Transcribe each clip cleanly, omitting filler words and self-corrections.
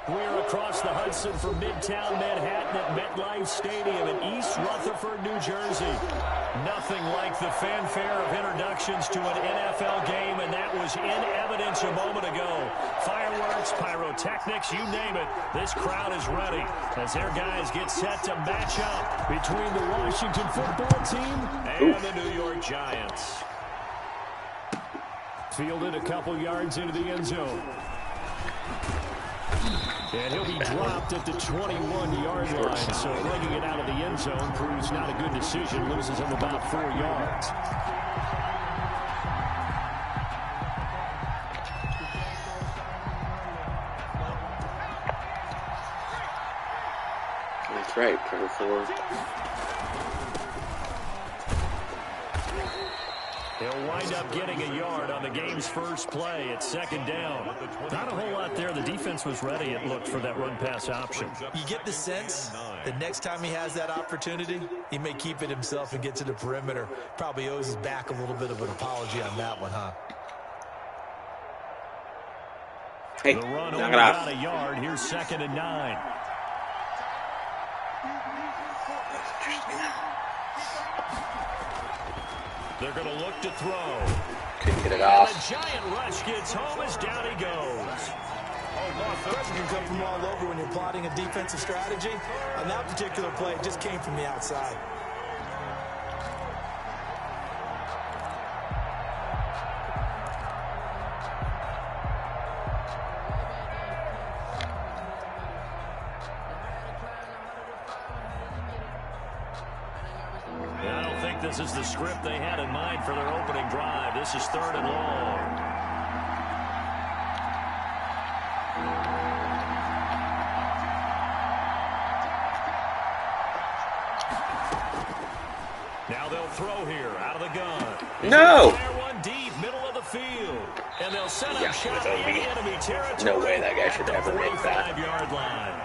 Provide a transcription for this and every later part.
We're across the Hudson from Midtown Manhattan at MetLife Stadium in East Rutherford, New Jersey. Nothing like the fanfare of introductions to an NFL game, and that was in evidence a moment ago. Fireworks, pyrotechnics, you name it. This crowd is ready as their guys get set to match up between the Washington football team and the New York Giants. Fielded a couple yards into the end zone. And he'll be dropped at the 21-yard line, so bringing it out of the end zone proves not a good decision. Loses him about 4 yards. That's right, cover 4. He'll wind up getting a yard on the game's first play. It's second down. Not a whole lot there. The defense was ready, it looked, for that run-pass option. You get the sense the next time he has that opportunity, he may keep it himself and get to the perimeter. Probably owes his back a little bit of an apology on that one, huh? Hey, the run only knock it got a yard. Here's 2nd and 9. They're going to look to throw. Couldn't get it off. And the giant rush gets home as down he goes. Pressure can come from all over when you're plotting a defensive strategy. On that particular play, it just came from the outside. This is the script they had in mind for their opening drive. This is 3rd and long. Now they'll throw here out of the gun. No! Fire one deep, middle of the field. And they'll set up shot in the enemy territory. No way that guy should ever make that. 45-yard line.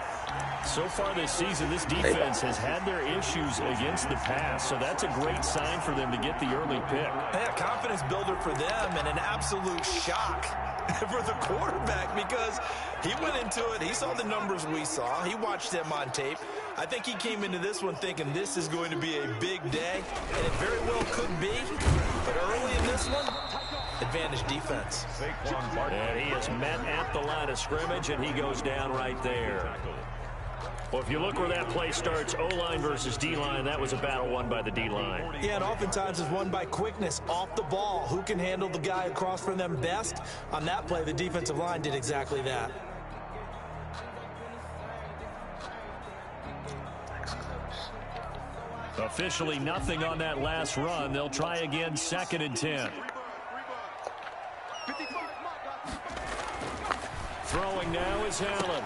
So far this season, this defense has had their issues against the pass, so that's a great sign for them to get the early pick. Yeah, confidence builder for them and an absolute shock for the quarterback because he went into it. He saw the numbers we saw. He watched them on tape. I think he came into this one thinking this is going to be a big day, and it very well could be. But early in this one, advantage defense. And he is met at the line of scrimmage, and he goes down right there. Well, if you look where that play starts, O-line versus D-line, that was a battle won by the D-line. Yeah, and oftentimes it's won by quickness off the ball. Who can handle the guy across from them best? On that play, the defensive line did exactly that. Officially nothing on that last run. They'll try again, 2nd and 10. Throwing now is Allen.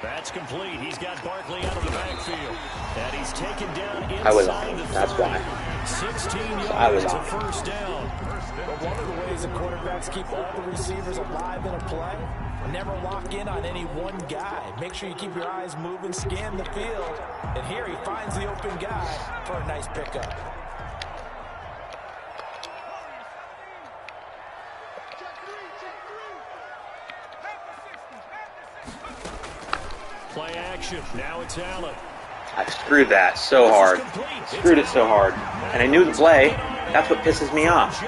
That's complete. He's got Barkley out of the backfield. And he's taken down inside I was on him. That's why. 16 yards I was to on first down. But one of the ways the quarterbacks keep all the receivers alive in a play, never lock in on any one guy. Make sure you keep your eyes moving, scan the field. And here he finds the open guy for a nice pickup. Play action. Now it's Allen. I screwed that so hard. Screwed it so hard. And I knew the play. That's what pisses me off.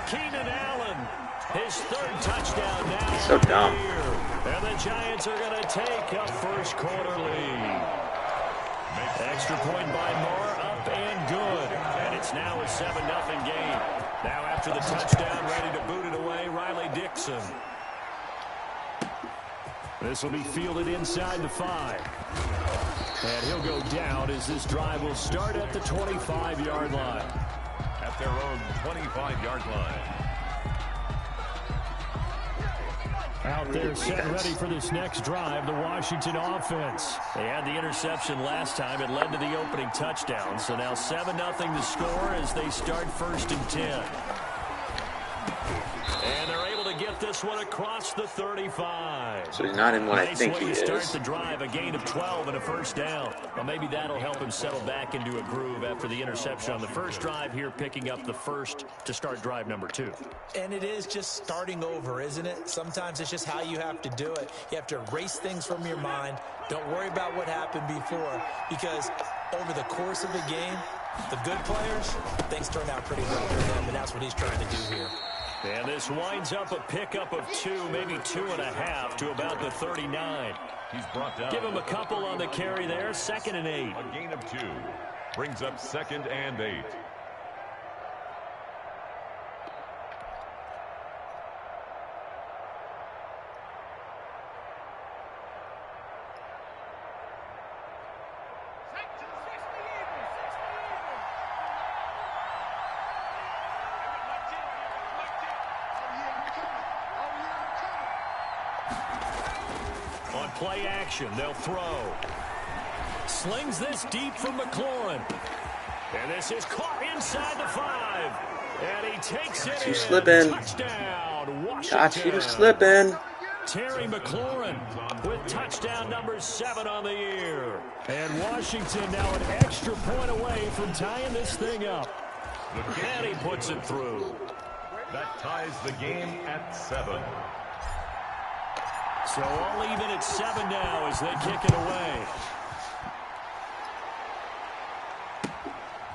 Keenan Allen, his 3rd touchdown now. He's so dumb. And the Giants are going to take a first quarter lead. Extra point by Moore, up and good. And it's now a 7-0 game. Now after the touchdown, ready to boot it away, Riley Dixon. This will be fielded inside the 5. And he'll go down as this drive will start at the 25-yard line. At their own 25-yard line. Out there set ready for this next drive, the Washington offense. They had the interception last time. It led to the opening touchdown. So now 7-0 the score as they start 1st and 10. And they're able to get this this one across the 35. So he's not in what I think he is. Start the drive, a gain of 12 and a first down. Well, maybe that'll help him settle back into a groove after the interception on the first drive here, picking up the first to start drive number 2. And it is just starting over, isn't it? Sometimes it's just how you have to do it. You have to erase things from your mind. Don't worry about what happened before, because over the course of the game, the good players, things turn out pretty well for them, and that's what he's trying to do here. And this winds up a pickup of 2, maybe 2.5 to about the 39. He's brought down. Give him a couple on the carry there, 2nd and 8. A gain of 2 brings up 2nd and 8. On play action, they'll throw. Slings this deep from McLaurin. And this is caught inside the 5. And he takes it in. You slipping. Touchdown, Washington. Got you slipping. Terry McLaurin with touchdown number 7 on the year. And Washington now an extra point away from tying this thing up. And he puts it through. That ties the game at 7. So all even at 7 now as they kick it away.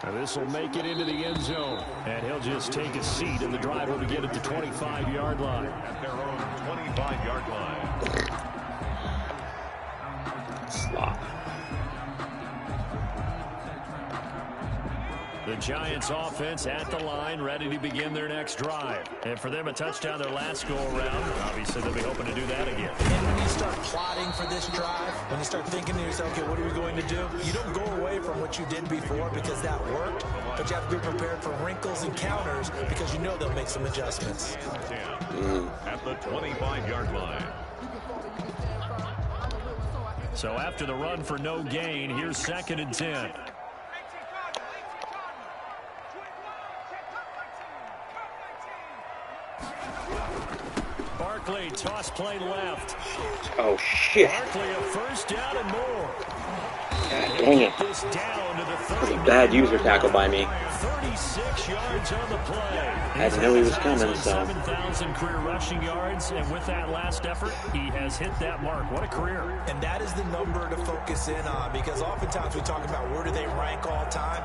And this will make it into the end zone. And he'll just take a seat, and the drive will begin at the 25-yard line. At their own 25-yard line. Slop. The Giants offense at the line, ready to begin their next drive. And for them, a touchdown their last go-around. Obviously, they'll be hoping to do that again. And when you start plotting for this drive, when you start thinking to yourself, okay, what are we going to do? You don't go away from what you did before because that worked, but you have to be prepared for wrinkles and counters because you know they'll make some adjustments. At the 25-yard line. So after the run for no gain, here's 2nd and 10. Barkley, toss play left. Oh, shit. Barkley, a first down and more. God dang it. This down to the That was a bad user tackle by me. 36 yards on the play. I didn't know he was coming, so. 7,000 career rushing yards, and with that last effort, he has hit that mark. What a career. And that is the number to focus in on, because oftentimes we talk about where do they rank all time.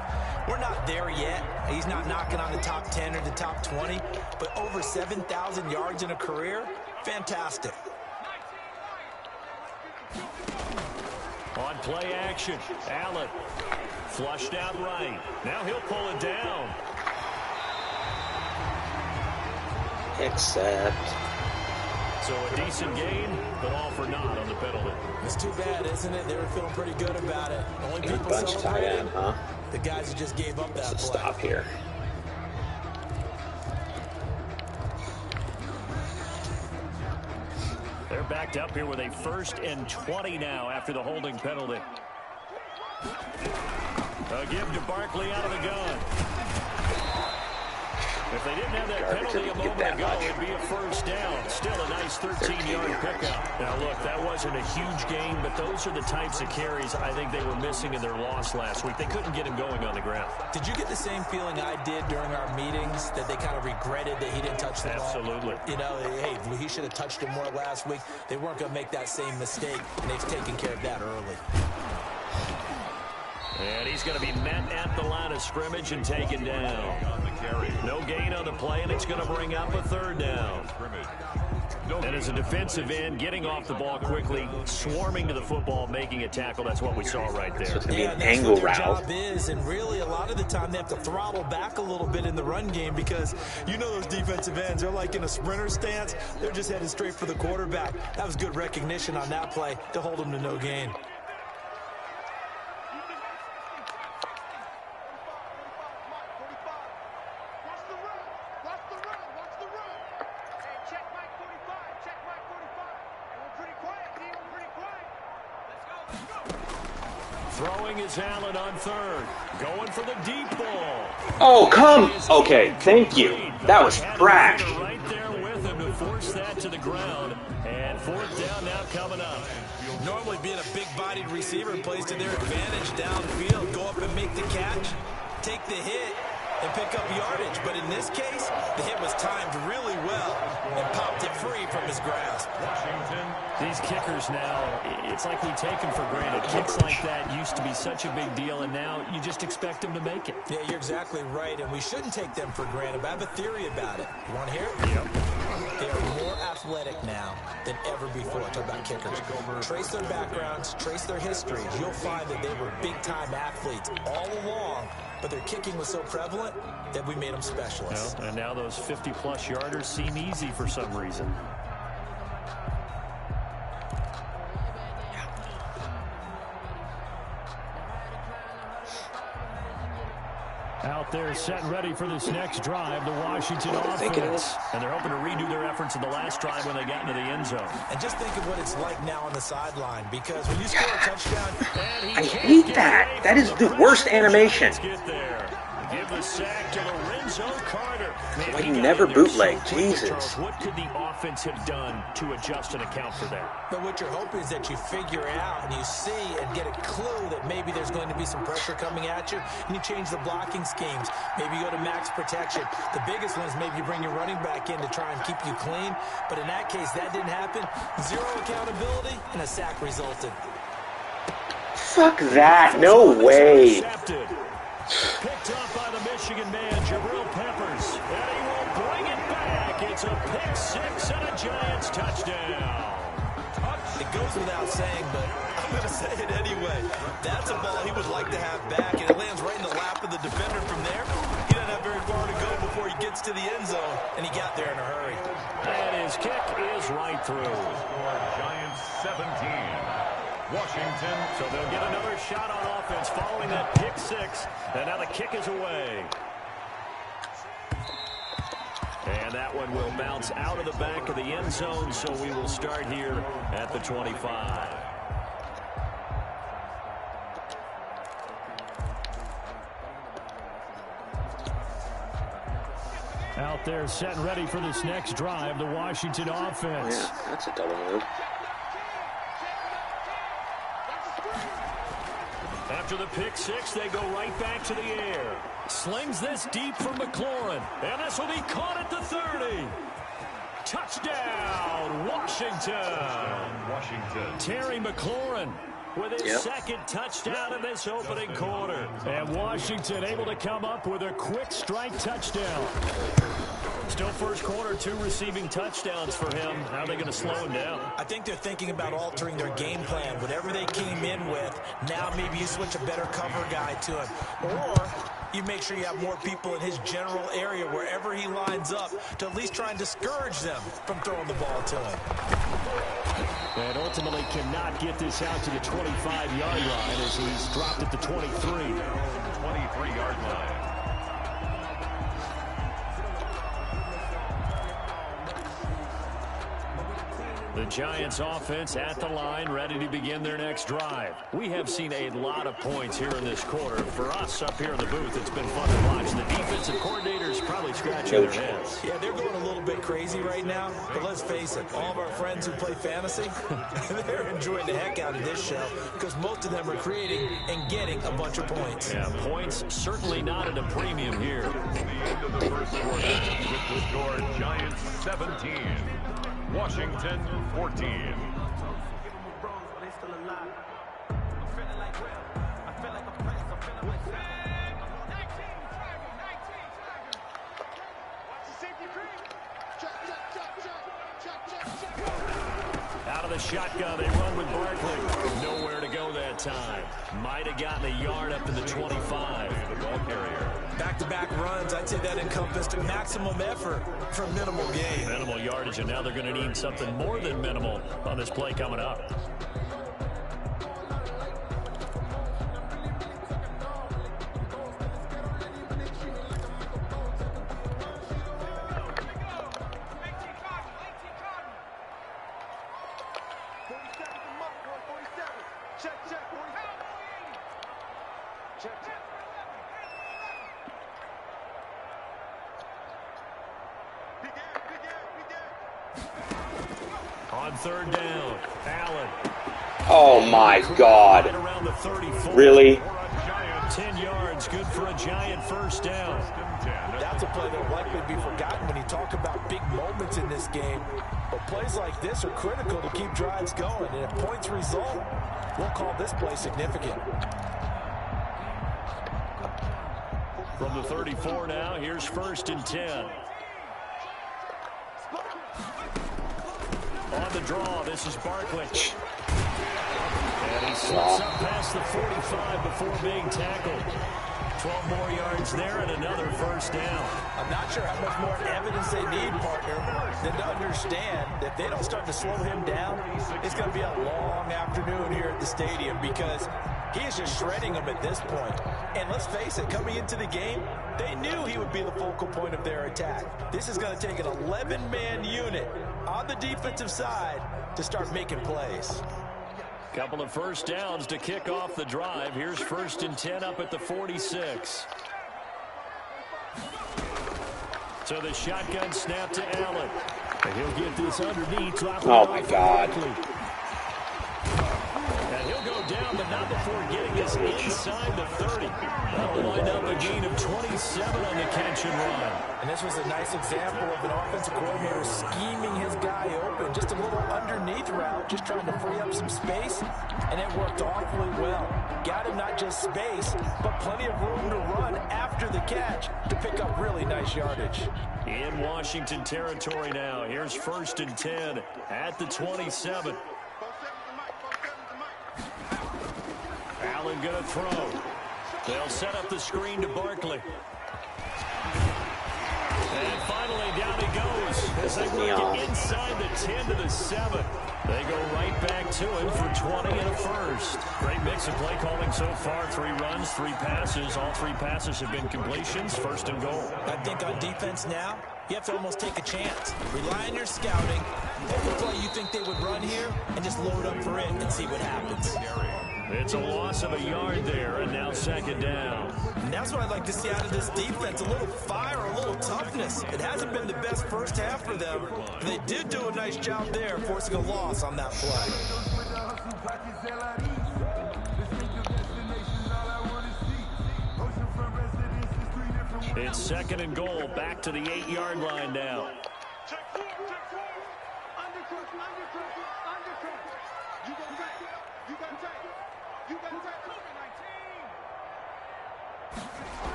We're not there yet. He's not knocking on the top 10 or the top 20, but over 7,000 yards in a career, fantastic. On play action, Allen flushed out right. Now he'll pull it down. Except. So a decent gain, but all for naught on the penalty. It's too bad, isn't it? They were feeling pretty good about it. Only And a people bunch tight celebrating, end, huh? the guys who just gave up that Let's play. stop here. They're backed up here with a 1st and 20 now after the holding penalty. A give to Barkley out of the gun. If they didn't have that penalty a moment ago, it'd be a first down. Still a nice 13-yard pickup. Now, look, that wasn't a huge gain, but those are the types of carries I think they were missing in their loss last week. They couldn't get him going on the ground. Did you get the same feeling I did during our meetings, that they kind of regretted that he didn't touch the ball? Absolutely. You know, hey, he should have touched it more last week. They weren't going to make that same mistake, and they've taken care of that early. And he's going to be met at the line of scrimmage and taken down. No gain on the play, and it's going to bring up a 3rd down. And as a defensive end, getting off the ball quickly, swarming to the football, making a tackle, that's what we saw right there. So it's going to be an that's angle what their route. job is, and really a lot of the time they have to throttle back a little bit in the run game, because you know those defensive ends, they're like in a sprinter stance. They're just headed straight for the quarterback. That was good recognition on that play to hold them to no gain. Throwing is Allen on 3rd. Going for the deep ball. Oh, come! Okay, thank you. That was trash. Right there with him to force that to the ground. And fourth down now coming up. Normally being a big-bodied receiver plays to their advantage downfield. Go up and make the catch, take the hit, and pick up yardage. But in this case, the hit was timed really well and popped it free from his grasp. These kickers now, it's like we take them for granted. Kicks like that used to be such a big deal, and now you just expect them to make it. Yeah, you're exactly right, and we shouldn't take them for granted. But I have a theory about it. You want to hear it? Yep. They are more athletic now than ever before. Talk about kickers. Trace their backgrounds, trace their histories. You'll find that they were big-time athletes all along, but their kicking was so prevalent that we made them specialists. Well, and now those 50-plus yarders seem easy for some reason. Out there set and ready for this next drive, the Washington offense. And they're hoping to redo their efforts in the last drive when they got into the end zone. And just think of what it's like now on the sideline, because when you score a touchdown... I hate that. That is the worst animation. Get there. Give the sack to Lorenzo Carter. Why you never bootleg? Jesus. What could the offense have done to adjust and account for that? But what you're hoping is that you figure it out and you see and get a clue that maybe there's going to be some pressure coming at you, and you change the blocking schemes. Maybe you go to max protection. The biggest one is maybe you bring your running back in to try and keep you clean. But in that case, that didn't happen. Zero accountability, and a sack resulted. Fuck that. No way. Picked up by the Michigan man, Jabril Peppers. And he will bring it back. It's a pick six and a Giants touchdown. It goes without saying, but I'm going to say it anyway. That's a ball he would like to have back, and it lands right in the lap of the defender from there. He doesn't have very far to go before he gets to the end zone, and he got there in a hurry. And his kick is right through. Giants 17. Washington. So they'll get another shot on offense following that pick six. And now the kick is away. And that one will bounce out of the back of the end zone. So we will start here at the 25. Out there set and ready for this next drive, the Washington offense. Yeah, that's a double move. After the pick six, they go right back to the air. Slings this deep for McLaurin. And this will be caught at the 30. Touchdown, Washington. Terry McLaurin with his second touchdown in this opening quarter. And Washington able to come up with a quick strike touchdown. Still first quarter, 2 receiving touchdowns for him. How are they going to slow him down? I think they're thinking about altering their game plan. Whatever they came in with, now maybe you switch a better cover guy to him. Or you make sure you have more people in his general area wherever he lines up to at least try and discourage them from throwing the ball to him. And ultimately cannot get this out to the 25-yard line as he's dropped at the 23. 23-yard line. The Giants offense at the line, ready to begin their next drive. We have seen a lot of points here in this quarter. For us up here in the booth, it's been fun to watch. The defensive coordinators probably scratching their heads. Yeah, they're going a little bit crazy right now. But let's face it, all of our friends who play fantasy, they're enjoying the heck out of this show because most of them are creating and getting a bunch of points. Yeah, points certainly not at a premium here. The end of the first quarter with the score Giants 17. Washington 14. Out of the shotgun, they run with Barkley. Nowhere to go that time. Might have gotten a yard up to the 25. The ball carrier. Back-to-back runs, I'd say that encompassed maximum effort for minimal gain. Minimal yardage, and now they're going to need something more than minimal on this play coming up. On third down, Allen. Oh, my God. Right around the 34. Really? 10 yards, good for a Giant first down. That's a play that will likely be forgotten when you talk about big moments in this game. But plays like this are critical to keep drives going. And if points result, we'll call this play significant. From the 34 now, here's first and 10. On the draw, this is Barkley. And he slips up past the 45 before being tackled. 12 more yards there and another first down. I'm not sure how much more evidence they need, partner, than to understand that if they don't start to slow him down, it's going to be a long afternoon here at the stadium because he is just shredding them at this point. And let's face it, coming into the game, they knew he would be the focal point of their attack. This is going to take an 11-man unit on the defensive side to start making plays. Couple of first downs to kick off the drive. Here's first and 10 up at the 46. So the shotgun snap to Allen. And he'll get this underneath. Oh, my God. And he'll go down, but not before getting this inside the 30. That'll wind up a gain of 27 on the catch and run. And this was a nice example of an offensive coordinator scheming his guy open. Just a little underneath route, just trying to free up some space, and it worked awfully well. Got him not just space, but plenty of room to run after the catch to pick up really nice yardage. In Washington territory now. Here's first and 10 at the 27. Allen gonna throw. They'll set up the screen to Barkley. And finally down he goes as they work it inside the 10 to the 7. They go right back to him for 20 and a first. Great mix of play calling so far. 3 runs, 3 passes. All 3 passes have been completions. First and goal. I think on defense now, you have to almost take a chance. Rely on your scouting. Every play you think they would run here, and just load up for it and see what happens. It's a loss of a yard there, and now second down. And that's what I'd like to see out of this defense, a little fire, a little toughness. It hasn't been the best first half for them. They did do a nice job there, forcing a loss on that play. It's second and goal, back to the 8-yard line now.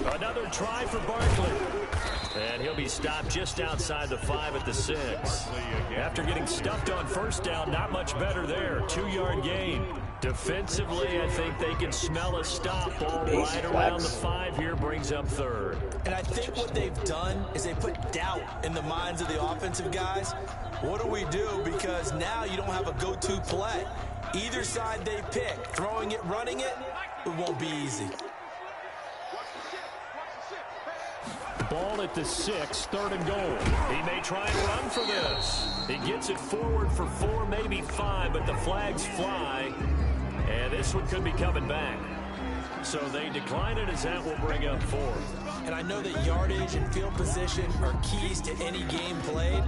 Another try for Barkley. And he'll be stopped just outside the 5 at the 6. After getting stuffed on first down, not much better there. 2-yard gain. Defensively, I think they can smell a stop. Ball right around the 5 here, brings up third. And I think what they've done is they put doubt in the minds of the offensive guys. What do we do? Because now you don't have a go-to play. Either side they pick, throwing it, running it, it won't be easy. Ball at the 6, third and goal. He may try and run for this. He gets it forward for 4, maybe 5, but the flags fly. And this one could be coming back. So they decline it as that will bring up 4. And I know that yardage and field position are keys to any game played,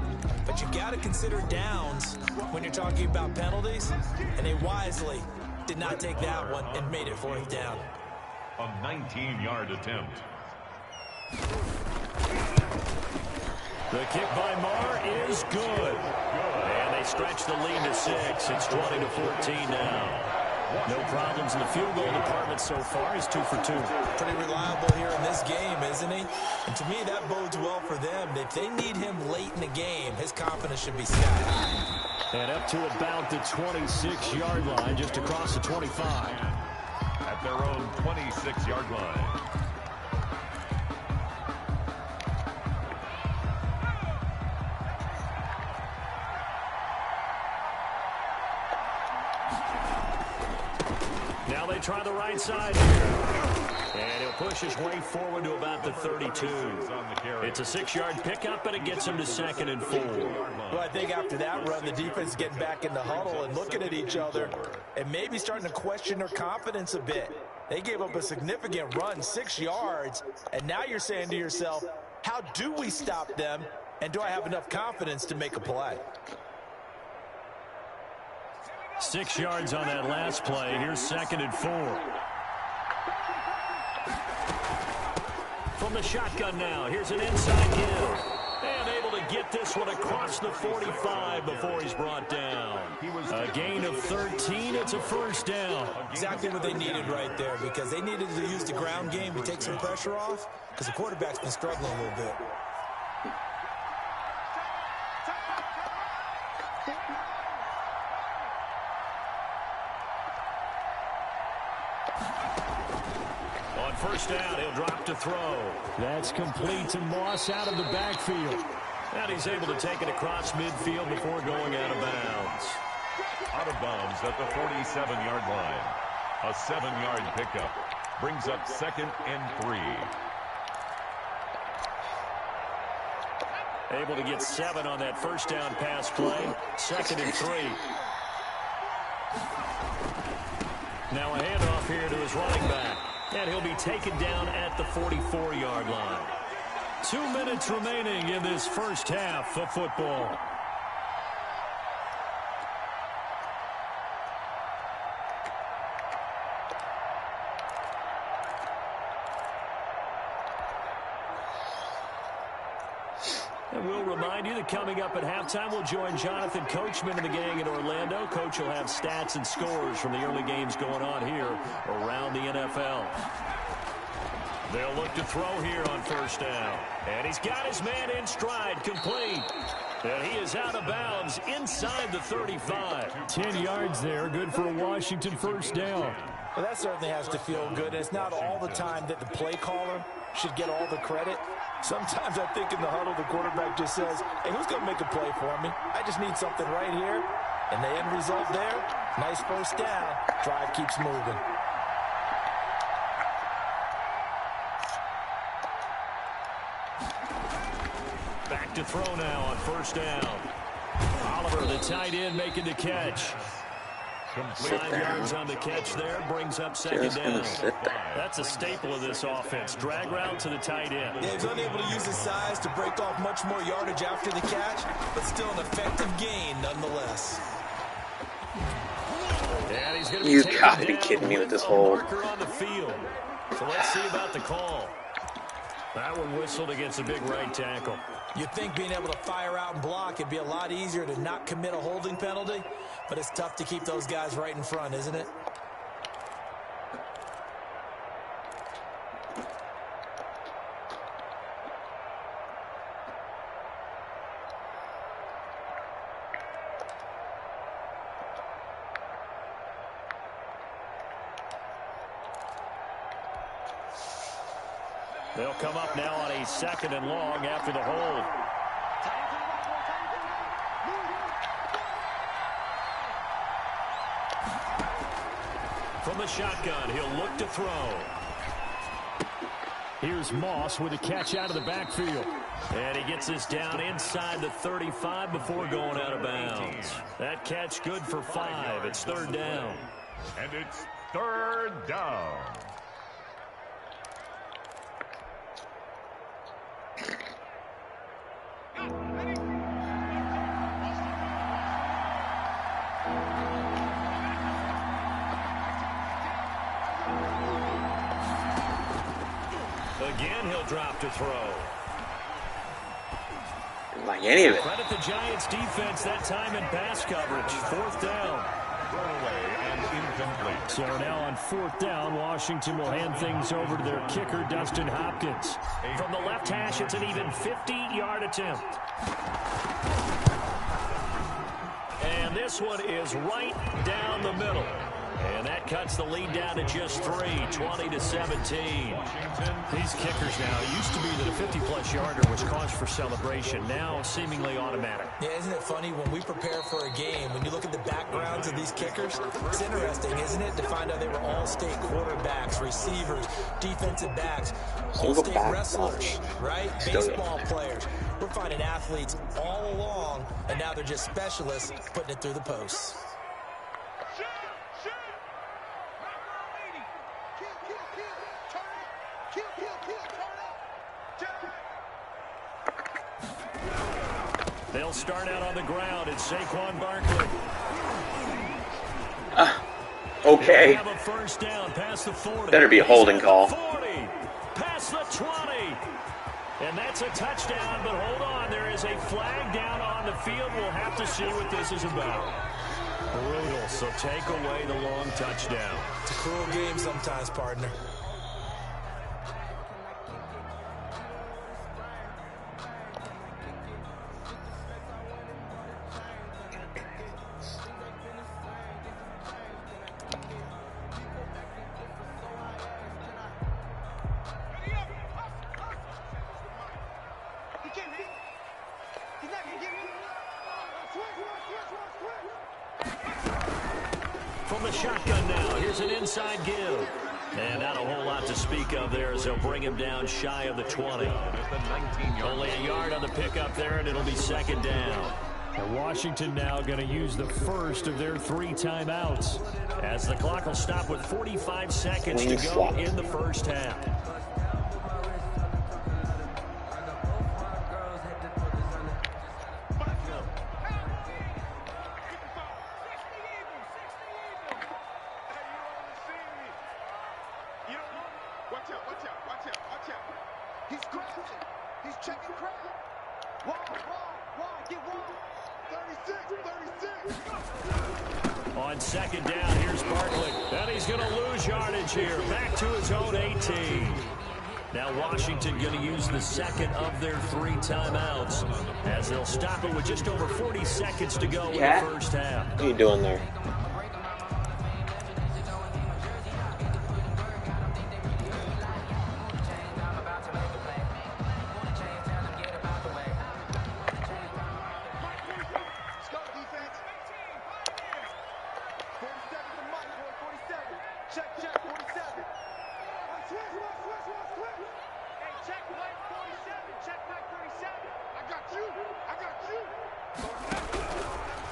but you got to consider downs when you're talking about penalties. And they wisely did not take that one and made it 4th down. A 19-yard attempt. The kick by Marr is good. And they stretch the lead to 6. It's 20-14 now. No problems in the field goal department so far. He's 2 for 2. Pretty reliable here in this game, isn't he? And to me, that bodes well for them. If they need him late in the game, his confidence should be sky high. And up to about the 26-yard line, just across the 25. At their own 26-yard line. Now they try the right side here. And he'll push his way forward to about the 32. It's a 6-yard pickup, and it gets him to 2nd and 4. Well, I think after that run, the defense is getting back in the huddle and looking at each other and maybe starting to question their confidence a bit. They gave up a significant run, 6 yards, and now you're saying to yourself, how do we stop them, and do I have enough confidence to make a play? 6 yards on that last play. Here's 2nd and 4. From the shotgun now, here's an inside give. And able to get this one across the 45 before he's brought down. A gain of 13. It's a first down. Exactly what they needed right there, because they needed to use the ground game to take some pressure off, because the quarterback's been struggling a little bit. First down, he'll drop to throw. That's complete to Moss out of the backfield. And he's able to take it across midfield before going out of bounds. Out of bounds at the 47-yard line. A 7-yard pickup brings up 2nd and 3. Able to get 7 on that first down pass play. 2nd and 3. Now a handoff here to his running back. And he'll be taken down at the 44-yard line. 2 minutes remaining in this first half of football. And we'll remind you that coming up at halftime, we'll join Jonathan Coachman and the gang in Orlando. Coach will have stats and scores from the early games going on here around the NFL. They'll look to throw here on first down. And he's got his man in stride, complete. And he is out of bounds inside the 35. 10 yards there, good for a Washington first down. Well, that certainly has to feel good. And it's not all the time that the play caller should get all the credit. Sometimes I think in the huddle, the quarterback just says, hey, who's going to make a play for me? I just need something right here. And the end result there, nice first down. Drive keeps moving. Back to throw now on first down. Oliver, the tight end, making the catch. 5 yards on the catch there, brings up 2nd down. That's a staple of this offense. Drag route to the tight end. Yeah, he's unable to use his size to break off much more yardage after the catch, but still an effective gain nonetheless. And he's gonna be You gotta be kidding me with this hold. On the field. So let's see about the call. That one whistled against a big right tackle. You'd think being able to fire out and block it'd be a lot easier to not commit a holding penalty, but it's tough to keep those guys right in front, isn't it? They'll come up now on a 2nd and long after the hold. From the shotgun, he'll look to throw. Here's Moss with a catch out of the backfield. And he gets this down inside the 35 before going out of bounds. That catch good for 5. It's 3rd down. And it's 3rd down. Again, he'll drop to throw. Didn't like any of it. Credit the Giants defense that time in pass coverage. 4th down. Throwaway and incomplete. So now on 4th down, Washington will hand things over to their kicker, Dustin Hopkins. From the left hash, it's an even 50-yard attempt. And this one is right down the middle. And that cuts the lead down to just 3, 20-17. These kickers now, it used to be that a 50-plus yarder was cause for celebration. Now seemingly automatic. Yeah, isn't it funny when we prepare for a game, when you look at the backgrounds of these kickers, it's interesting, isn't it, to find out they were all-state quarterbacks, receivers, defensive backs, all-state wrestlers, right? Baseball players. We're finding athletes all along, and now they're just specialists putting it through the posts. They'll start out on the ground. It's Saquon Barkley. Okay. Have a first down past the 40. Better be a holding call. 40, past the 20. And that's a touchdown, but hold on. There is a flag down on the field. We'll have to see what this is about. Brutal, so take away the long touchdown. It's a cruel game sometimes, partner. From the shotgun now, here's an inside give. And not a whole lot to speak of there as they'll bring him down shy of the 20. Only a yard on the pickup there, and it'll be second down. And Washington now going to use the first of their 3 timeouts, as the clock will stop with 45 seconds to go in the first half. On second down, here's Barkley. And he's going to lose yardage here. Back to his own 18. Now Washington going to use the second of their 3 timeouts, as they'll stop it with just over 40 seconds to go in the first half. What are you doing there?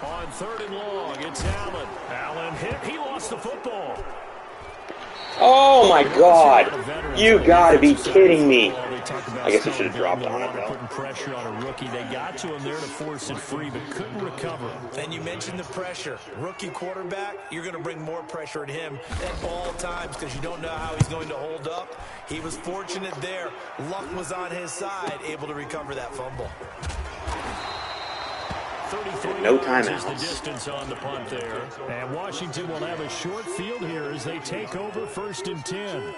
On 3rd and long, it's Allen. Allen hit. He lost the football. Oh my God! You gotta be kidding me! I guess he should have dropped on it though. Putting pressure on a rookie. They got to him there to force it free, but couldn't recover. And you mentioned the pressure. Rookie quarterback, you're going to bring more pressure at him at all times because you don't know how he's going to hold up. He was fortunate there. Luck was on his side, able to recover that fumble. 33 no yards timeouts. is the distance on the punt there. And Washington will have a short field here as they take over 1st and 10.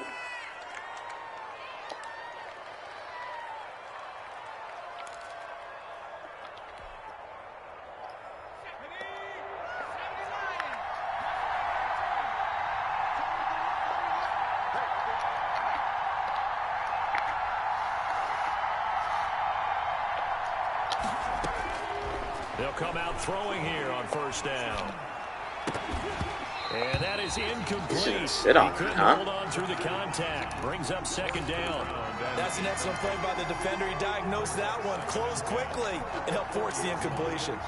They'll come out throwing here on 1st down. And that is incomplete. Sit on he couldn't hold on through the contact. Brings up 2nd down. That's an excellent play by the defender. He diagnosed that one, closed quickly, and helped force the incompletion.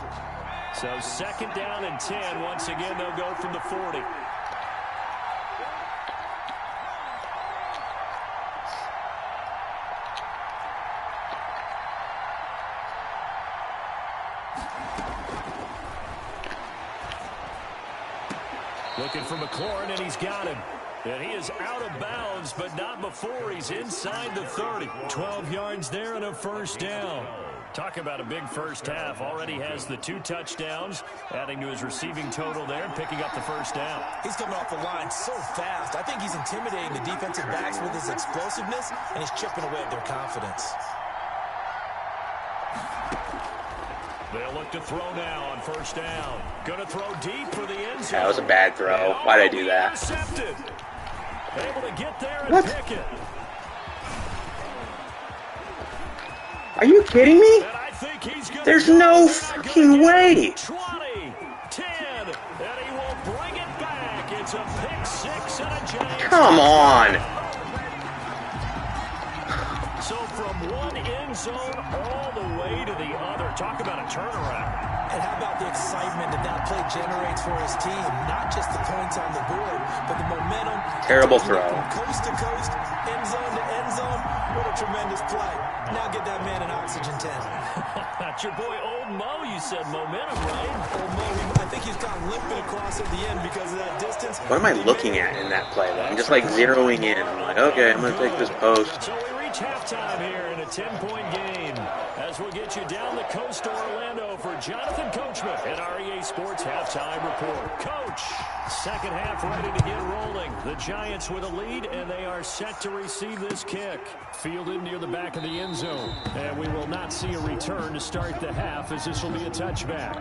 So 2nd down and 10. Once again, they'll go from the 40. Looking for McLaurin, and he's got him. And he is out of bounds, but not before he's inside the 30. 12 yards there and a 1st down. Talk about a big first half. Already has the 2 touchdowns, adding to his receiving total there, picking up the 1st down. He's coming off the line so fast. I think he's intimidating the defensive backs with his explosiveness, and he's chipping away at their confidence. They'll look to throw now on 1st down. Going to throw deep for the end zone. That was a bad throw. Why did I do that? Intercepted. Able to get there and pick it. Are you kidding me? And I think he's gonna There's no fucking way. 20, 10, and he will bring it back. It's a pick 6 and a Giants. Come on. So from one end zone all the way to the other. Talk about a turnaround. And how about the excitement that play generates for his team? Not just the points on the board, but the momentum. Terrible throw. From coast to coast, end zone to end zone. What a tremendous play. Now get that man an oxygen tent. That's your boy Old Mo, you said momentum, right? Old Mo, I think he's gone limping across at the end because of that distance. What am I looking at in that play, though? I'm just like zeroing in. I'm like, okay, I'm going to take this post. So we reach halftime here in a 10-point game. As we'll get you down the coast to Orlando for Jonathan Coachman at our EA Sports Halftime Report. Coach, second half ready to get rolling. The Giants with a lead, and they are set to receive this kick. Fielded near the back of the end zone. And we will not see a return to start the half, as this will be a touchback.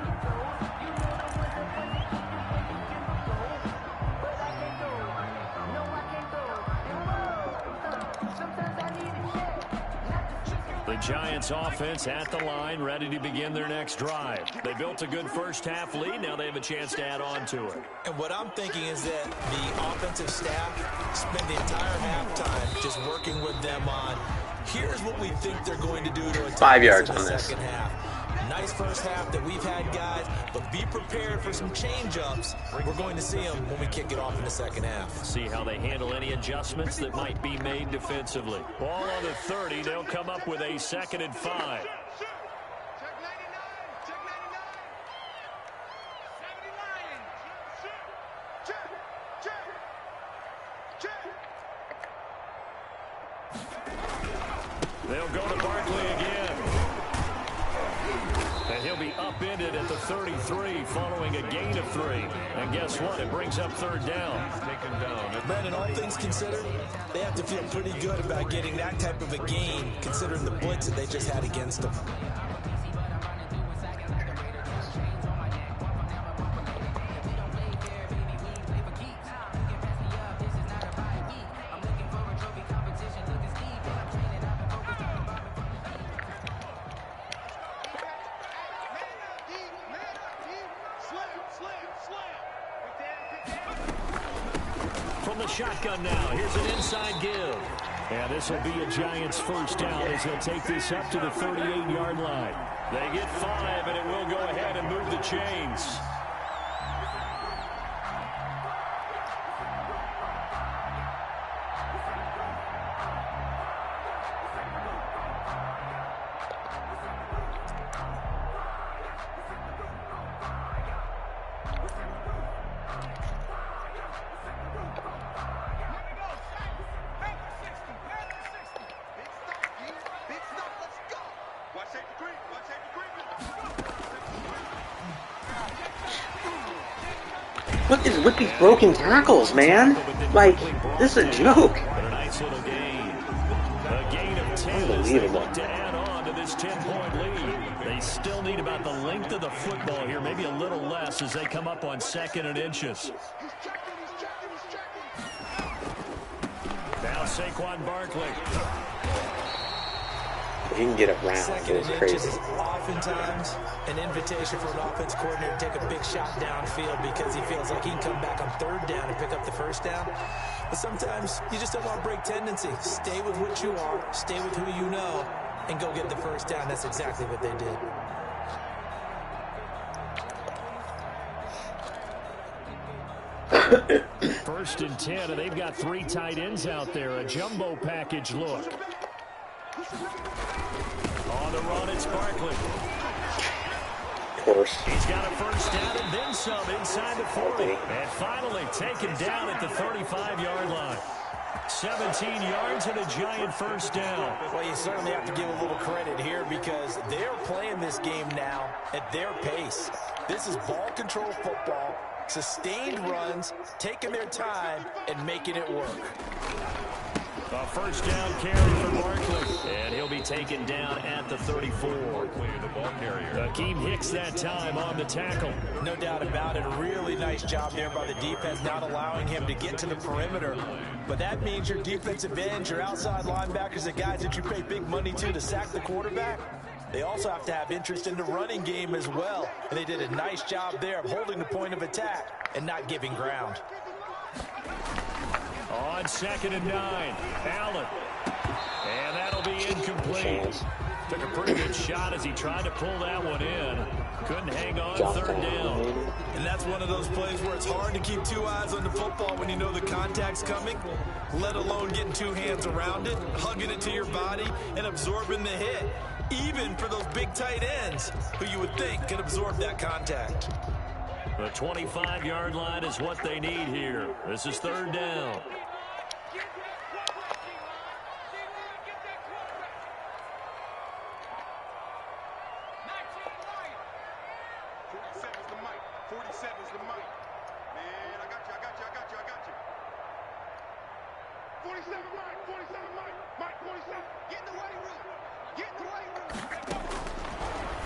The Giants offense at the line, ready to begin their next drive. They built a good first half lead. Now they have a chance to add on to it. And what I'm thinking is that the offensive staff spent the entire halftime just working with them on, here's what we think they're going to do to attack 5 yards in the on this. second half. Nice first half that we've had, guys, but be prepared for some change-ups. We're going to see them when we kick it off in the second half. See how they handle any adjustments that might be made defensively. Ball on the 30. They'll come up with a 2nd and 5. They'll go to Barkley again. And he'll be upended at the 33 following a gain of 3. And guess what? It brings up 3rd down. Taken down. Brandon, all things considered, they have to feel pretty good about getting that type of a gain, considering the blitz that they just had against them. From the shotgun now, here's an inside give. And this will be a Giants first down as they'll take this up to the 38-yard line. They get 5, and it will go ahead and move the chains. What is with these broken tackles, man? Like, this is a joke. But a nice little gain. A gain of 10 as they look to add on to this 10-point lead. They still need about the length of the football here, maybe a little less as they come up on 2nd and inches. Now Saquon Barkley. If you can get around, Second it's and crazy. inches is oftentimes an invitation for an offense coordinator to take a big shot downfield because he feels like he can come back on 3rd down and pick up the 1st down. But sometimes you just don't want to break tendency. Stay with what you are, stay with who you know, and go get the 1st down. That's exactly what they did. 1st and 10, and they've got 3 tight ends out there. A jumbo package look. On the run, it's Barkley. Of course. He's got a 1st down and then some inside the 40. And finally taken down at the 35-yard line. 17 yards and a giant 1st down. Well, you certainly have to give a little credit here because they're playing this game now at their pace. This is ball control football, sustained runs, taking their time, and making it work. A 1st down carry for Barkley. And he'll be taken down at the 34. The ball carrier. Akeem Hicks that time on the tackle. No doubt about it. A really nice job there by the defense, not allowing him to get to the perimeter. But that means your defensive ends, your outside linebackers, the guys that you pay big money to sack the quarterback, they also have to have interest in the running game as well. And they did a nice job there of holding the point of attack and not giving ground. On 2nd and 9, Allen. And that'll be incomplete. Took a pretty good shot as he tried to pull that one in. Couldn't hang on third down. And that's one of those plays where it's hard to keep two eyes on the football when you know the contact's coming, let alone getting two hands around it, hugging it to your body, and absorbing the hit, even for those big tight ends who you would think could absorb that contact. The 25-yard line is what they need here. This is third down.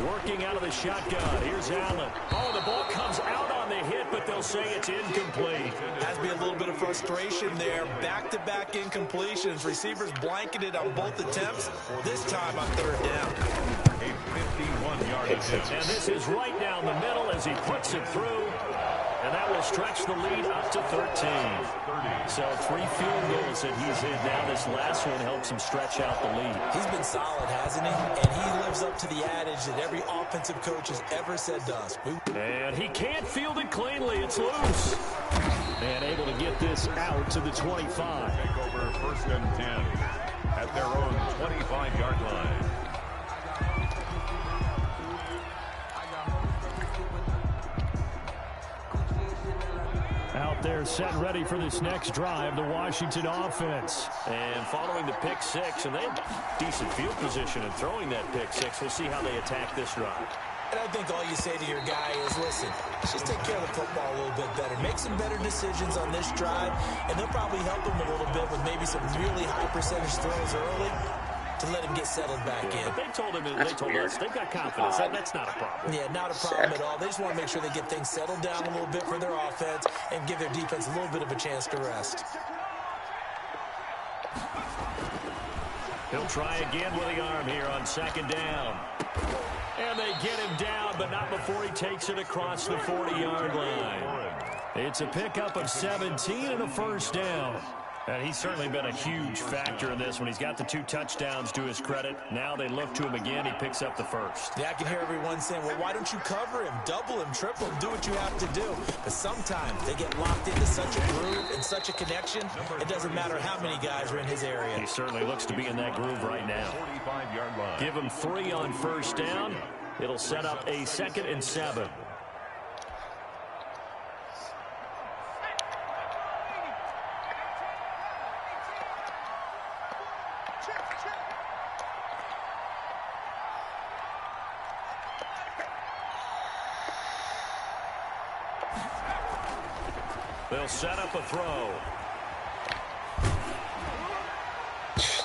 Working out of the shotgun. Here's Allen. Oh, the ball comes out on the hit, but they'll say it's incomplete. Has to be a little bit of frustration there. Back-to-back incompletions. Receivers blanketed on both attempts. This time on third down. A 51-yard attempt. And this is right down the middle as he puts it through. And that will stretch the lead up to 13. So 3 field goals that he's hit now. This last one helps him stretch out the lead. He's been solid, hasn't he? And he lives up to the adage that every offensive coach has ever said to us. And he can't field it cleanly. It's loose. And able to get this out to the 25. Take over 1st and 10 at their own 25-yard line. Out there set and ready for this next drive, the Washington offense. And following the pick six, and they had decent field position in throwing that pick six. We'll see how they attack this drive. And I think all you say to your guy is, listen, let's just take care of the football a little bit better. Make some better decisions on this drive, and they'll probably help him a little bit with maybe some really high percentage throws early to let him get settled back in. But they told him, they told us, they've got confidence. That's not a problem. Yeah, not a problem at all. They just want to make sure they get things settled down a little bit for their offense and give their defense a little bit of a chance to rest. He'll try again with the arm here on 2nd down. And they get him down, but not before he takes it across the 40-yard line. It's a pickup of 17 and a 1st down. And he's certainly been a huge factor in this when he's got the 2 touchdowns to his credit. Now they look to him again. He picks up the 1st. Yeah, I can hear everyone saying, well, why don't you cover him, double him, triple him, do what you have to do. But sometimes they get locked into such a groove and such a connection, it doesn't matter how many guys are in his area. He certainly looks to be in that groove right now. 45-yard line. Give him 3 on 1st down. It'll set up a 2nd and 7. They'll set up a throw.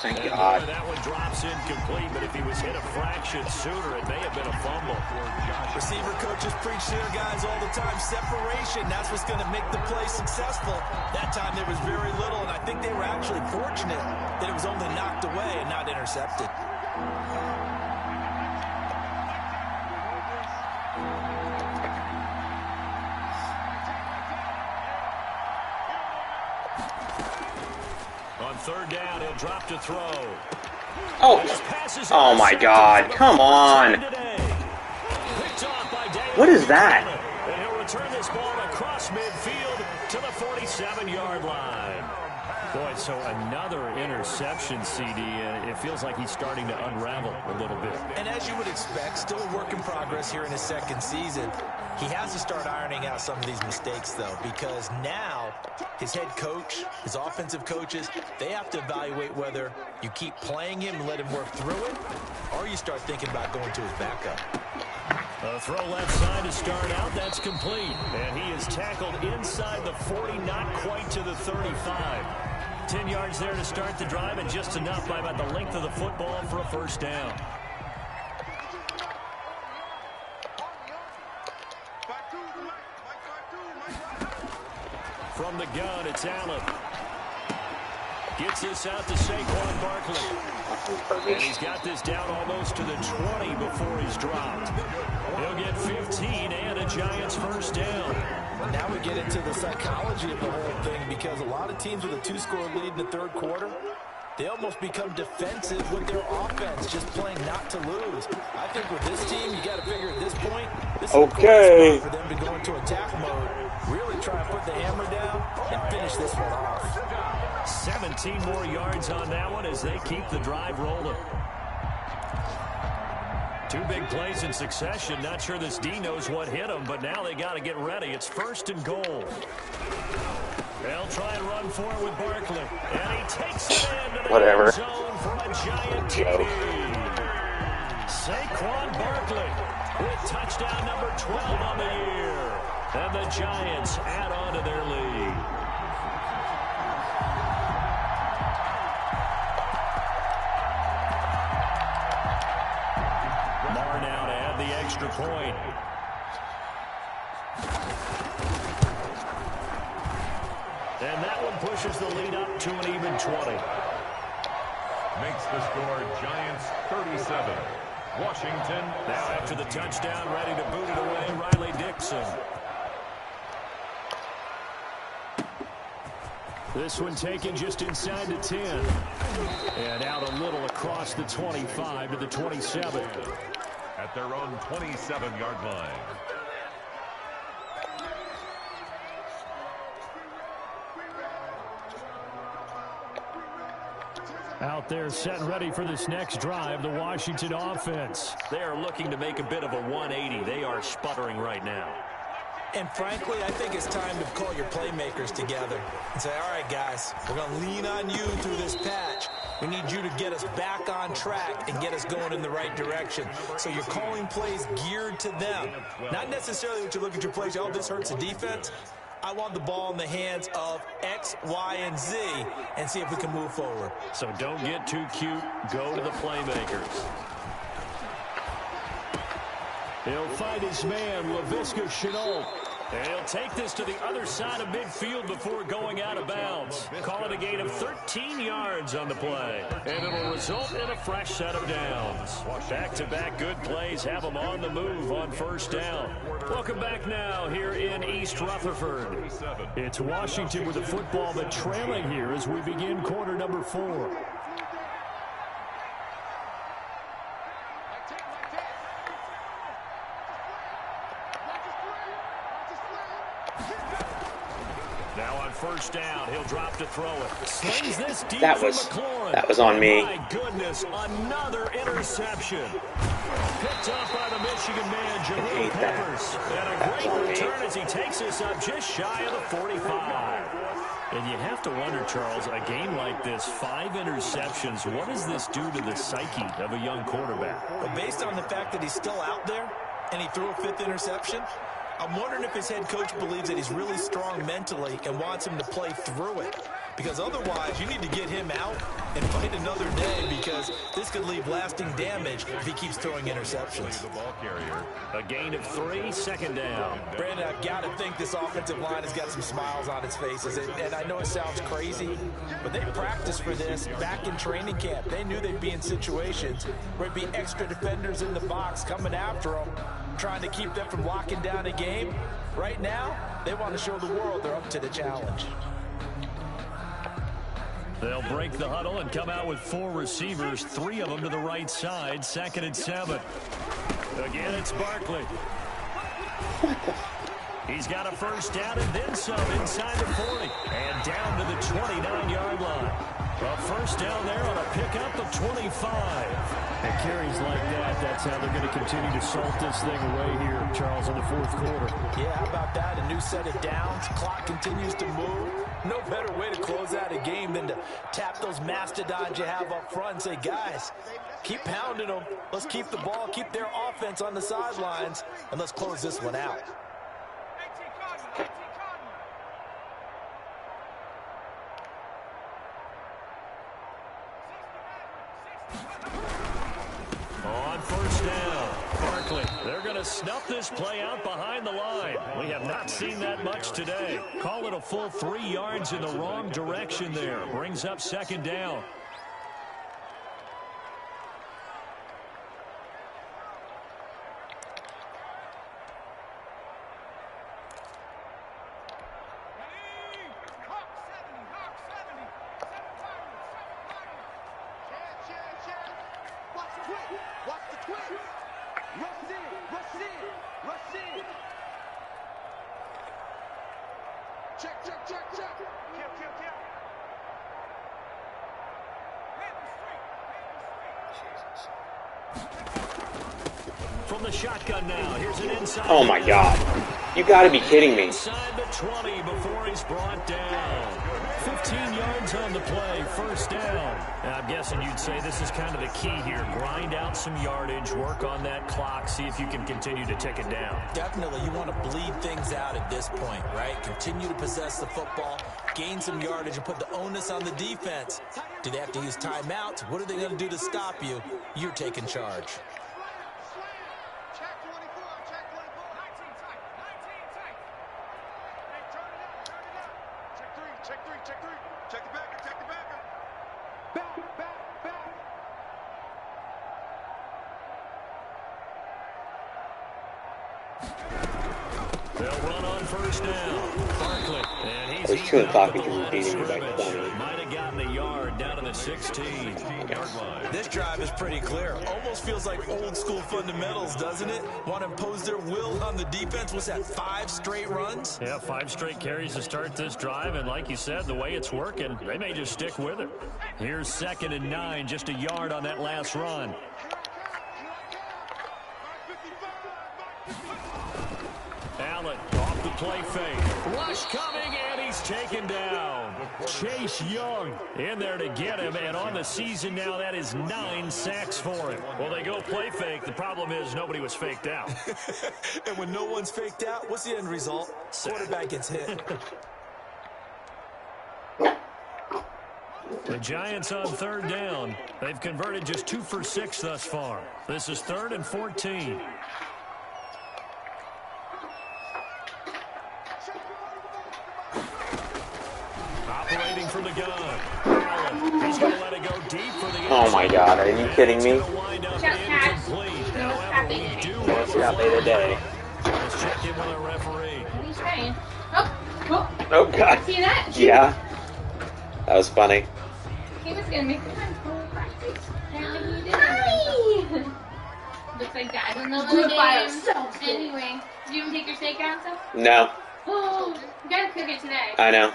Thank God. That one drops incomplete, but if he was hit a fraction sooner, it may have been a fumble. Receiver coaches preach to their guys all the time, separation. That's what's going to make the play successful. That time there was very little, and I think they were actually fortunate that it was only knocked away and not intercepted. On 3rd down, he'll drop to throw. Oh my God, come on. What is that? And he'll return this ball across midfield to the 47-yard line. Boy, so another interception, CD, and it feels like he's starting to unravel a little bit. And as you would expect, still a work in progress here in his 2nd season. He has to start ironing out some of these mistakes, though, because now his head coach, his offensive coaches, they have to evaluate whether you keep playing him and let him work through it, or you start thinking about going to his backup. A throw left side to start out. That's complete. And he is tackled inside the 40, not quite to the 35. 10 yards there to start the drive, and just enough by about the length of the football for a 1st down. From the gun, it's Allen. Gets this out to Saquon Barkley. And he's got this down almost to the 20 before he's dropped. He'll get 15 and a Giants 1st down. Now we get into the psychology of the whole thing, because a lot of teams with a 2-score lead in the 3rd quarter, They almost become defensive with their offense, just playing not to lose. I think with this team, you got to figure at this point, this is a great spot for them to go into attack mode, really try and put the hammer down and finish this one off. 17 more yards on that one as they keep the drive rolling. 2 big plays in succession. Not sure this D knows what hit him, but now they got to get ready. It's 1st and goal. They'll try and run for it with Barkley. And he takes it into the end zone for a giant TD. Saquon Barkley with touchdown number 12 on the year. And the Giants add on to their lead. Lamar now to add the extra point. And that one pushes the lead up to an even 20. Makes the score Giants 37. Washington. Now after the touchdown, ready to boot it away, Riley Dixon. This one taken just inside the 10. And out a little across the 25 to the 27. At their own 27-yard line. Out there set and ready for this next drive, the Washington offense. They are looking to make a bit of a 180. They are sputtering right now. And frankly, I think it's time to call your playmakers together and say, all right, guys, we're going to lean on you through this patch. We need you to get us back on track and get us going in the right direction. So you're calling plays geared to them. Not necessarily what you look at your plays, oh, this hurts the defense. I want the ball in the hands of X, Y, and Z and see if we can move forward. So don't get too cute. Go to the playmakers. He'll find his man, Laviska Shenault. And he'll take this to the other side of midfield before going out of bounds. Call it a gain of 13 yards on the play. And it'll result in a fresh set of downs. Back-to-back good plays have them on the move on 1st down. Welcome back now here in East Rutherford. It's Washington with the football, but trailing here as we begin quarter number 4. Now on 1st down, he'll drop to throw it. Slings this deep that was on me. My goodness, another interception. Picked up by the Michigan man, Jahlil Peppers. And a great return as he takes us up just shy of the 45. And you have to wonder, Charles, a game like this, 5 interceptions, what does this do to the psyche of a young quarterback? Well, based on the fact that he's still out there and he threw a 5th interception, I'm wondering if his head coach believes that he's really strong mentally and wants him to play through it. Because otherwise, you need to get him out and fight another day, because this could leave lasting damage if he keeps throwing interceptions. The ball carrier. A gain of 3, 2nd down. Brandon, I've got to think this offensive line has got some smiles on its faces. And I know it sounds crazy, but they practiced for this back in training camp. They knew they'd be in situations where there'd be extra defenders in the box coming after them, trying to keep them from locking down a game. Right now, they want to show the world they're up to the challenge. They'll break the huddle and come out with 4 receivers, 3 of them to the right side, 2nd and 7. Again, it's Barkley. He's got a 1st down and then some inside the 40. And down to the 29-yard line. A 1st down there on a pickup of 25. And carries like that, that's how they're going to continue to salt this thing away here, Charles, in the 4th quarter. Yeah, how about that? A new set of downs. Clock continues to move. No better way to close out a game than to tap those mastodons you have up front and say, guys, keep pounding them. Let's keep the ball, keep their offense on the sidelines, and let's close this one out. On 1st down, Barkley. They're going to snuff this play out behind the line. We have not seen that much today. Call it a full 3 yards in the wrong direction there. Brings up 2nd down. From the shotgun now, here's an inside. Oh my God. You gotta be kidding me. Inside the 20 before he's brought down. 15 yards on the play, first down. Now, I'm guessing you'd say this is kind of the key here. Grind out some yardage, work on that clock, see if you can continue to tick it down. Definitely, you want to bleed things out at this point, right? Continue to possess the football, gain some yardage, and put the onus on the defense. Do they have to use timeouts? What are they going to do to stop you? You're taking charge. They'll run on first down. Barkley. And he's There's two in pocket beating me by 20. Might have gotten a yard down to the 16-yard line. This drive is pretty clear. Almost feels like old school fundamentals, doesn't it? Want to impose their will on the defense. Was that 5 straight runs? Yeah, 5 straight carries to start this drive. And like you said, the way it's working, they may just stick with it. Here's 2nd and 9, just a yard on that last run. Allen off the play fake. Rush coming, and he's taken down. Chase Young in there to get him, and on the season now, that is 9 sacks for him. Well, they go play fake. The problem is nobody was faked out. And when no one's faked out, what's the end result? Quarterback gets hit. The Giants on 3rd down. They've converted just 2 for 6 thus far. This is 3rd and 14. Operating from the gun. Allen, he's going to let it go deep for the Oh my God, are you kidding me? Let's got me today. Let's check in with our referee. What are you saying? Oh, Oh God. see that? Yeah. That was funny. He was gonna make fun for practice. Apparently he didn't. Looks like Dad doesn't know the game. Anyway, did you even take your steak out and stuff? No. Oh, you gotta cook it today. I know.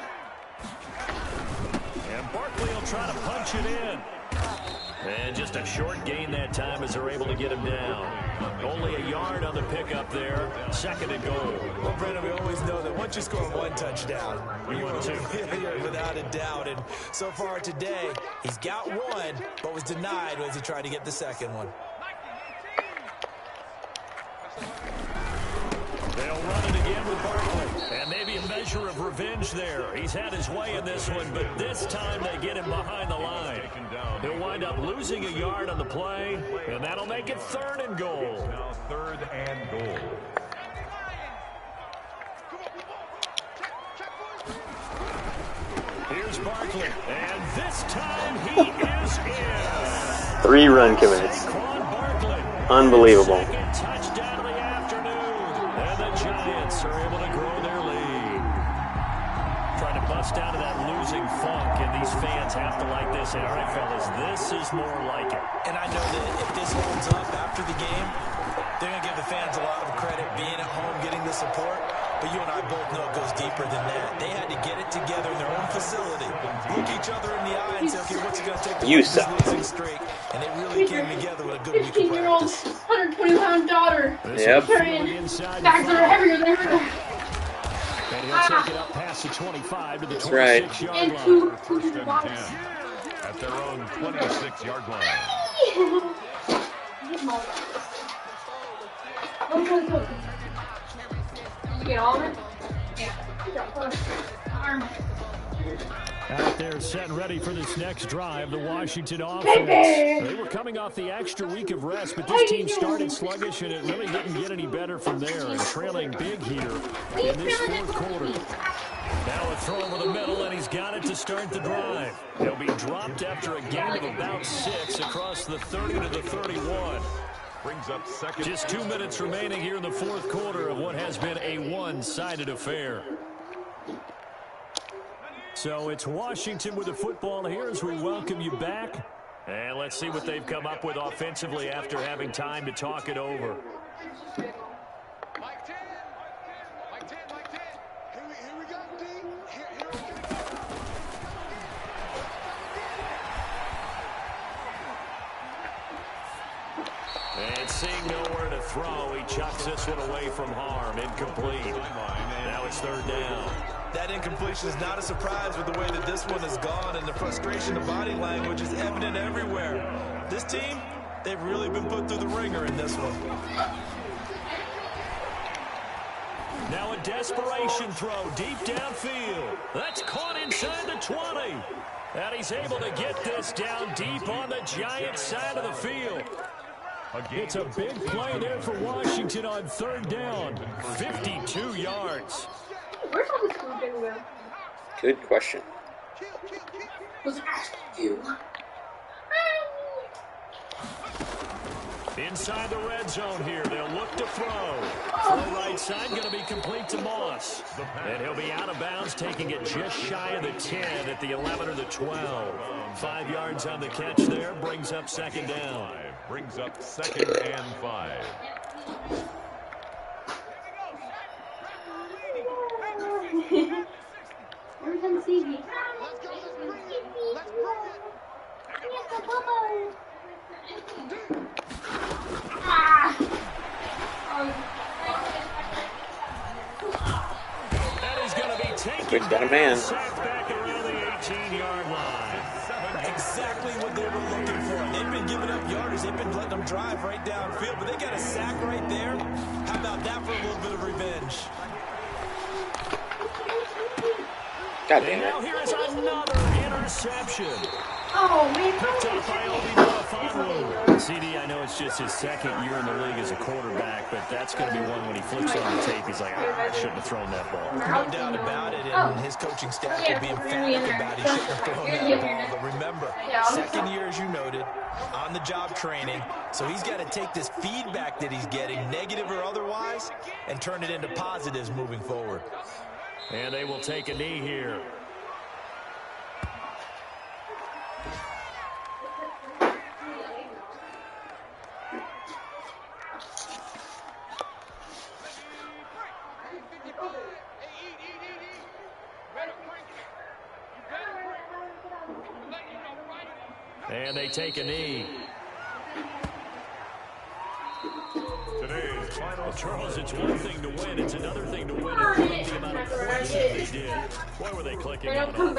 And Barkley will try to punch it in. And just a short gain that time as they're able to get him down. Only a yard on the pickup there. 2nd and goal. Well, Brandon, we always know that once you score 1 touchdown, you win 2. Without a doubt. And so far today, he's got 1, but was denied as he tried to get the 2nd one. They'll run it again with Barkley. And maybe a measure of revenge there. He's had his way in this one, but this time they get him behind the line. He'll wind up losing a yard on the play, and that'll make it 3rd and goal. Now 3rd and goal. Here's Barkley, and this time he is in. 3 run commits. Unbelievable. Second touchdown of the afternoon, and the Giants are able to grow their lead. Trying to bust out of that losing funk, and these fans have to like this. And all right, fellas, this is more like it. And I know that if this holds up after the game, they're going to give the fans a lot of credit being at home, getting the support. But you and I both know it goes deeper than that. They had to get it together in their own facility, look each other in the eye and say, okay, what's it going to take to break this losing streak? And they really came together with a good week of practice. 120-pound daughter. Yep. Carrying bags that are heavier than her. And he'll take it up past the 25 to the 26-yard And line. 2 1st and bottles. 10 at their own 26-yard line. Did you get all of it? Yeah. Arm. Out there set and ready for this next drive, the Washington offense. They were coming off the extra week of rest, but this team started sluggish, and it really didn't get any better from there. And trailing big here in this 4th quarter. Now a throw over the middle, and he's got it to start the drive. He'll be dropped after a gain of about 6 across the 30 to the 31. Brings up 2nd. Just 2 minutes remaining here in the 4th quarter of what has been a one-sided affair. So it's Washington with the football here as we welcome you back. And let's see what they've come up with offensively after having time to talk it over. And seeing nowhere to throw, he chucks this one away from harm. Incomplete. Now it's third down. That incompletion is not a surprise with the way that this one has gone, and the frustration of body language is evident everywhere. This team, they've really been put through the ringer in this one. Now a desperation throw deep downfield. That's caught inside the 20. And he's able to get this down deep on the Giants' side of the field. It's a big play there for Washington on third down. 52 yards. Where's all this food gonna go? Good question. Was asking you. Inside the red zone here. They'll look to throw. Throw right side going to be complete to Moss. And he'll be out of bounds, taking it just shy of the 10 at the 11 or the 12. 5 yards on the catch there. Brings up second down. Brings up 2nd and 5. Every time I see me. That is going to be taken Quick down man. back around the 18-yard line. Exactly what they were looking for. They've been giving up yardage. They've been letting them drive right downfield, but they got a sack right there. How about that for a little bit of revenge? God And damn now it. here is another interception. Oh, man. Picked up by Obi CD, I know it's just his second year in the league as a quarterback, but that's going to be one when he flips on the tape, he's like, I shouldn't have thrown that ball. No doubt about it, and his coaching staff will be emphatic about he shouldn't have thrown that ball. But remember, second year, as you noted, on-the-job training, so he's got to take this feedback that he's getting, negative or otherwise, and turn it into positives moving forward. And they will take a knee here. And they take a knee. Today's final. Well, Charles, it's one thing to win. It's another thing to win and the amount of points that they did. Boy, were they clicking on it.